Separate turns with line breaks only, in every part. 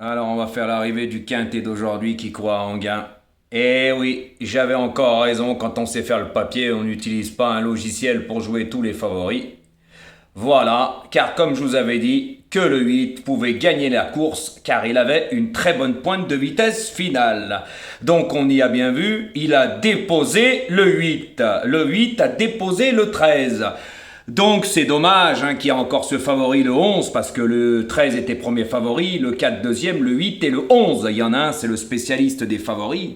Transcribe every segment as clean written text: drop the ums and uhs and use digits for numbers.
Alors on va faire l'arrivée du quintet d'aujourd'hui qui croit en gain. Eh oui, j'avais encore raison, quand on sait faire le papier, on n'utilise pas un logiciel pour jouer tous les favoris. Voilà, car comme je vous avais dit, que le 8 pouvait gagner la course car il avait une très bonne pointe de vitesse finale. Donc on y a bien vu, il a déposé le 8. Le 8 a déposé le 13. Donc c'est dommage qu'il y a encore ce favori le 11 parce que le 13 était premier favori, le 4 deuxième, le 8 et le 11. Il y en a un, c'est le spécialiste des favoris.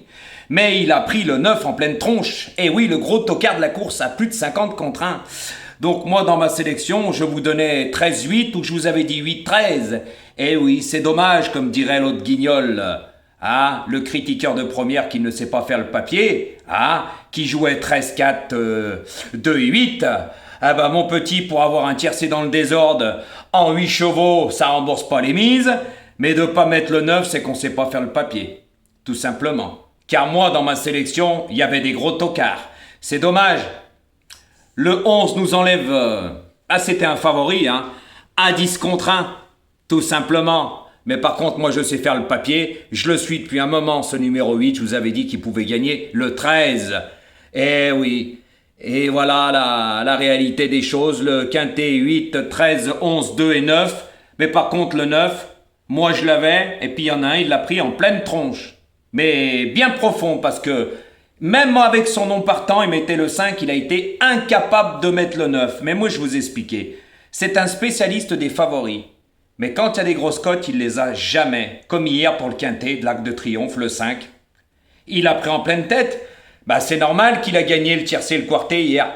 Mais il a pris le 9 en pleine tronche. Et oui, le gros tocard de la course a plus de 50 contre 1. Donc moi dans ma sélection, je vous donnais 13-8 ou je vous avais dit 8-13. Eh oui, c'est dommage comme dirait l'autre guignol. Ah, le critiqueur de première qui ne sait pas faire le papier, qui jouait 13-4, 2-8. Ah bah mon petit, pour avoir un tiercé dans le désordre, en 8 chevaux, ça rembourse pas les mises, mais de pas mettre le 9, c'est qu'on sait pas faire le papier. Tout simplement. Car moi, dans ma sélection, il y avait des gros tocards. C'est dommage. Le 11 nous enlève... c'était un favori, à 10 contre 1, tout simplement. Mais par contre, moi, je sais faire le papier. Je le suis depuis un moment, ce numéro 8. Je vous avais dit qu'il pouvait gagner le 13. Eh oui. Et voilà la réalité des choses. Le quintet 8, 13, 11, 2 et 9. Mais par contre, le 9, moi, je l'avais. Et puis, il y en a un, il l'a pris en pleine tronche. Mais bien profond, parce que même avec son nom partant, il mettait le 5, il a été incapable de mettre le 9. Mais moi, je vous expliquais. C'est un spécialiste des favoris. Mais quand il y a des grosses cotes, il les a jamais. Comme hier pour le quintet de l'Arc de Triomphe, le 5. Il a pris en pleine tête. Bah c'est normal qu'il a gagné le tiercé et le quartet hier.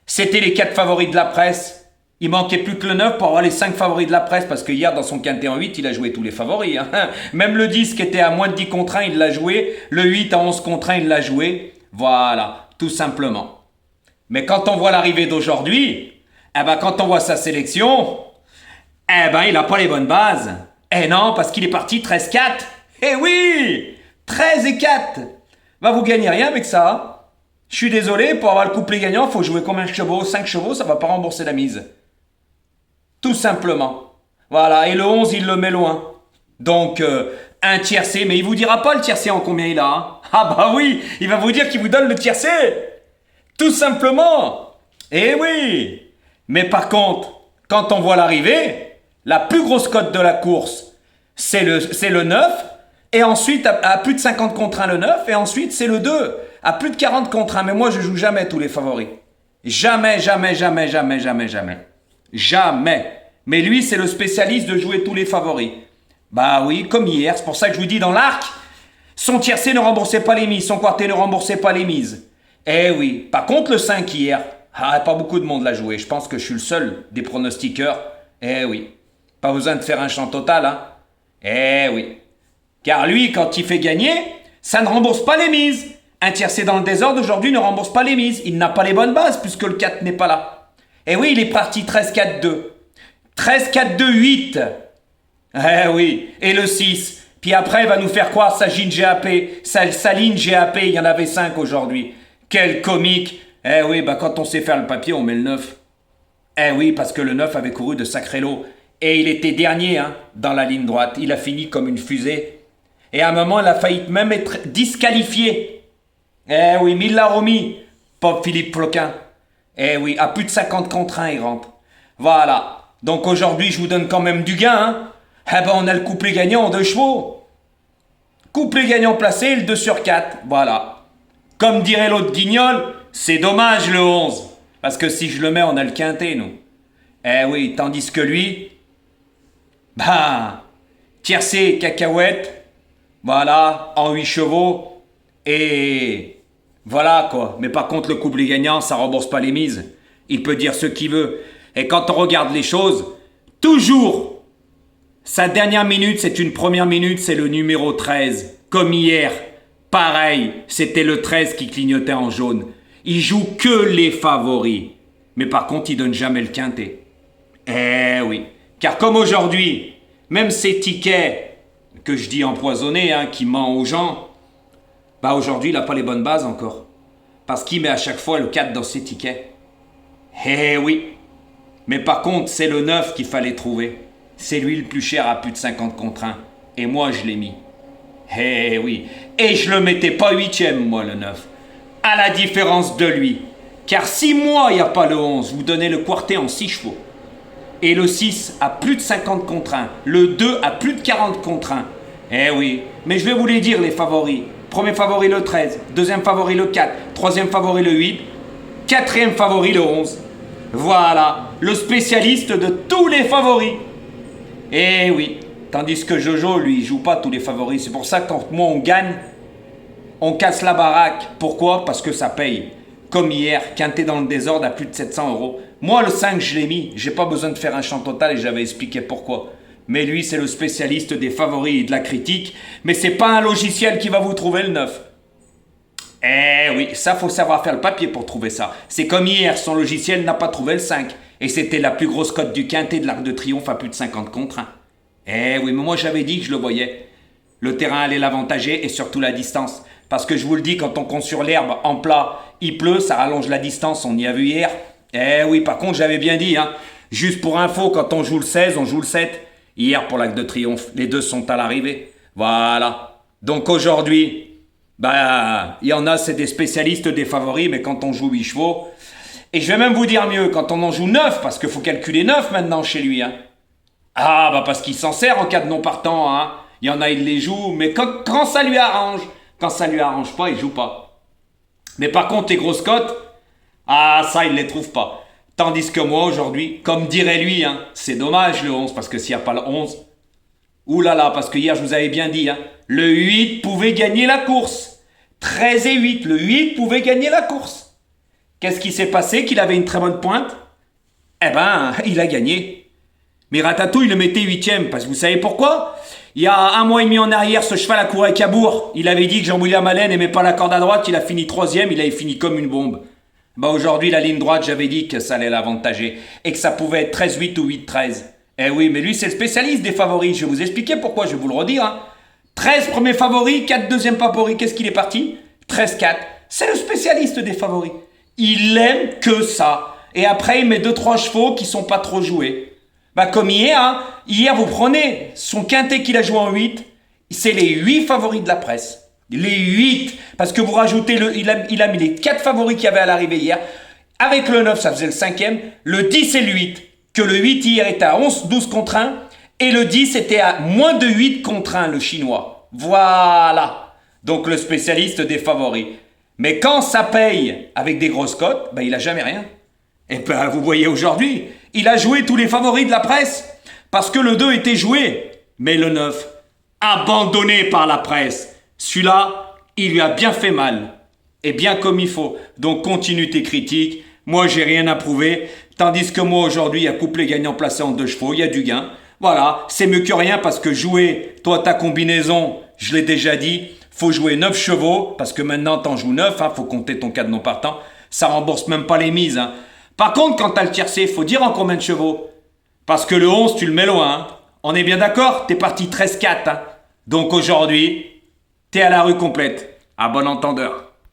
C'était les 4 favoris de la presse. Il manquait plus que le 9 pour avoir les 5 favoris de la presse, parce que hier, dans son quintet en 8, il a joué tous les favoris. Même le 10 qui était à moins de 10 contre 1, il l'a joué. Le 8 à 11 contre 1, il l'a joué. Voilà, tout simplement. Mais quand on voit l'arrivée d'aujourd'hui, quand on voit sa sélection, il n'a pas les bonnes bases. Eh non, parce qu'il est parti 13-4. Eh oui, 13 et 4. Vous gagnez rien avec ça. Je suis désolé, pour avoir le couplet gagnant, il faut jouer combien de chevaux? 5 chevaux, ça va pas rembourser la mise. Tout simplement. Voilà, et le 11, il le met loin. Donc, un tiercé, mais il vous dira pas le tiercé en combien il a. Ah bah oui, il va vous dire qu'il vous donne le tiercé. Tout simplement. Eh oui. Mais par contre, quand on voit l'arrivée, la plus grosse cote de la course, c'est le 9, et ensuite, à plus de 50 contre 1, le 9, et ensuite, c'est le 2, à plus de 40 contre 1. Mais moi, je joue jamais tous les favoris. Jamais, jamais, jamais, jamais, jamais, jamais. Jamais. Mais lui, c'est le spécialiste de jouer tous les favoris. Bah oui, comme hier, c'est pour ça que je vous dis dans l'arc, son tiercé ne remboursait pas les mises, son quartet ne remboursait pas les mises. Eh oui, par contre, le 5 hier, pas beaucoup de monde l'a joué. Je pense que je suis le seul des pronostiqueurs. Eh oui. Pas besoin de faire un champ total, Eh oui. Car lui, quand il fait gagner, ça ne rembourse pas les mises. Un tiercé dans le désordre aujourd'hui ne rembourse pas les mises. Il n'a pas les bonnes bases puisque le 4 n'est pas là. Eh oui, il est parti 13-4-2. 13-4-2-8. Eh oui. Et le 6. Puis après, il va nous faire croire sa ligne GAP. Sa ligne GAP, il y en avait 5 aujourd'hui. Quel comique. Eh oui, quand on sait faire le papier, on met le 9. Eh oui, parce que le 9 avait couru de sacré lot. Et il était dernier dans la ligne droite. Il a fini comme une fusée. Et à un moment, il a failli même être disqualifié. Eh oui, mais il l'a remis. Pauvre Philippe Floquin. Eh oui, à plus de 50 contre 1, il rentre. Voilà. Donc aujourd'hui, je vous donne quand même du gain. On a le couplet gagnant en 2 chevaux. Couplet gagnant placé, le 2 sur 4. Voilà. Comme dirait l'autre guignol, c'est dommage le 11. Parce que si je le mets, on a le quintet, nous. Eh oui, tandis que lui, tiercé, cacahuète, voilà, en 8 chevaux, et voilà quoi. Mais par contre, le couplet gagnant, ça rembourse pas les mises. Il peut dire ce qu'il veut. Et quand on regarde les choses, toujours, sa dernière minute, c'est une première minute, c'est le numéro 13. Comme hier, pareil, c'était le 13 qui clignotait en jaune. Il joue que les favoris. Mais par contre, il donne jamais le quintet. Eh oui, car comme aujourd'hui, même ces tickets que je dis empoisonnés, qui ment aux gens, aujourd'hui, il n'a pas les bonnes bases encore. Parce qu'il met à chaque fois le 4 dans ses tickets. Eh oui. Mais par contre, c'est le 9 qu'il fallait trouver. C'est lui le plus cher à plus de 50 contre 1. Et moi, je l'ai mis. Eh oui. Et je le mettais pas 8e, moi, le 9. À la différence de lui. Car si moi, il n'y a pas le 11, vous donnez le quartet en 6 chevaux. Et le 6 a plus de 50 contre 1. Le 2 a plus de 40 contre 1. Eh oui. Mais je vais vous les dire, les favoris. Premier favori, le 13. Deuxième favori, le 4. Troisième favori, le 8. Quatrième favori, le 11. Voilà. Le spécialiste de tous les favoris. Eh oui. Tandis que Jojo, lui, il joue pas tous les favoris. C'est pour ça que quand moi, on gagne, on casse la baraque. Pourquoi? Parce que ça paye. Comme hier, quinté dans le désordre à plus de 700 euros. Moi, le 5, je l'ai mis. J'ai pas besoin de faire un champ total et j'avais expliqué pourquoi. Mais lui, c'est le spécialiste des favoris et de la critique. Mais c'est pas un logiciel qui va vous trouver le 9. Eh oui, ça, faut savoir faire le papier pour trouver ça. C'est comme hier, son logiciel n'a pas trouvé le 5. Et c'était la plus grosse cote du quintet de l'Arc de Triomphe à plus de 50 contre 1. Eh oui, mais moi, j'avais dit que je le voyais. Le terrain allait l'avantager et surtout la distance. Parce que je vous le dis, quand on compte sur l'herbe en plat, il pleut, ça rallonge la distance, on y a vu hier. Eh oui, par contre, j'avais bien dit, hein. Juste pour info, quand on joue le 16, on joue le 7. Hier, pour l'Arc de Triomphe, les deux sont à l'arrivée. Voilà. Donc aujourd'hui, il y en a, c'est des spécialistes des favoris, mais quand on joue 8 chevaux... Et je vais même vous dire mieux, quand on en joue 9, parce qu'il faut calculer 9 maintenant chez lui, hein. Ah, parce qu'il s'en sert en cas de non partant, hein. Il y en a, il les joue, mais quand ça lui arrange. Quand ça lui arrange pas, il joue pas. Mais par contre, les grosses cotes, ça, il les trouve pas. Tandis que moi, aujourd'hui, comme dirait lui, hein, c'est dommage le 11, parce que s'il n'y a pas le 11, oulala, parce que hier, je vous avais bien dit, hein, le 8 pouvait gagner la course. 13 et 8, le 8 pouvait gagner la course. Qu'est-ce qui s'est passé? Qu'il avait une très bonne pointe? Eh ben, il a gagné. Mais Ratatouille le mettait 8e, parce que vous savez pourquoi? Il y a 1 mois et demi en arrière, ce cheval a couru à Cabourg. Il avait dit que Jean-William Allen n'aimait pas la corde à droite, il a fini 3e, il avait fini comme une bombe. Aujourd'hui, la ligne droite, j'avais dit que ça allait l'avantager. Et que ça pouvait être 13-8 ou 8-13. Eh oui, mais lui, c'est le spécialiste des favoris. Je vais vous expliquer pourquoi, je vais vous le redire. Hein. 13 premiers favoris, 4 deuxièmes favoris. Qu'est-ce qu'il est parti? 13-4. C'est le spécialiste des favoris. Il aime que ça. Et après, il met 2-3 chevaux qui sont pas trop joués. Comme hier, hein. Hier, vous prenez son quintet qu'il a joué en 8. C'est les 8 favoris de la presse. Les 8, parce que vous rajoutez, il a mis les 4 favoris qu'il y avait à l'arrivée hier. Avec le 9, ça faisait le 5e. Le 10 et le 8. Que le 8 hier était à 11-12 contre 1. Et le 10 était à moins de 8 contre 1, le chinois. Voilà. Donc le spécialiste des favoris. Mais quand ça paye avec des grosses cotes, il n'a jamais rien. Et vous voyez aujourd'hui, il a joué tous les favoris de la presse. Parce que le 2 était joué. Mais le 9, abandonné par la presse. Celui-là, il lui a bien fait mal. Et bien comme il faut. Donc continue tes critiques. Moi, j'ai rien à prouver. Tandis que moi, aujourd'hui, il y a couplet gagnant placé en 2 chevaux. Il y a du gain. Voilà. C'est mieux que rien parce que jouer, toi, ta combinaison, je l'ai déjà dit, faut jouer 9 chevaux. Parce que maintenant, t'en joues 9. Faut compter ton cas de non partant. Ça rembourse même pas les mises. Hein. Par contre, quand t'as le tiercé, faut dire en combien de chevaux. Parce que le 11, tu le mets loin. Hein. On est bien d'accord? T'es parti 13-4. Hein. Donc aujourd'hui... T'es à la rue complète. À bon entendeur.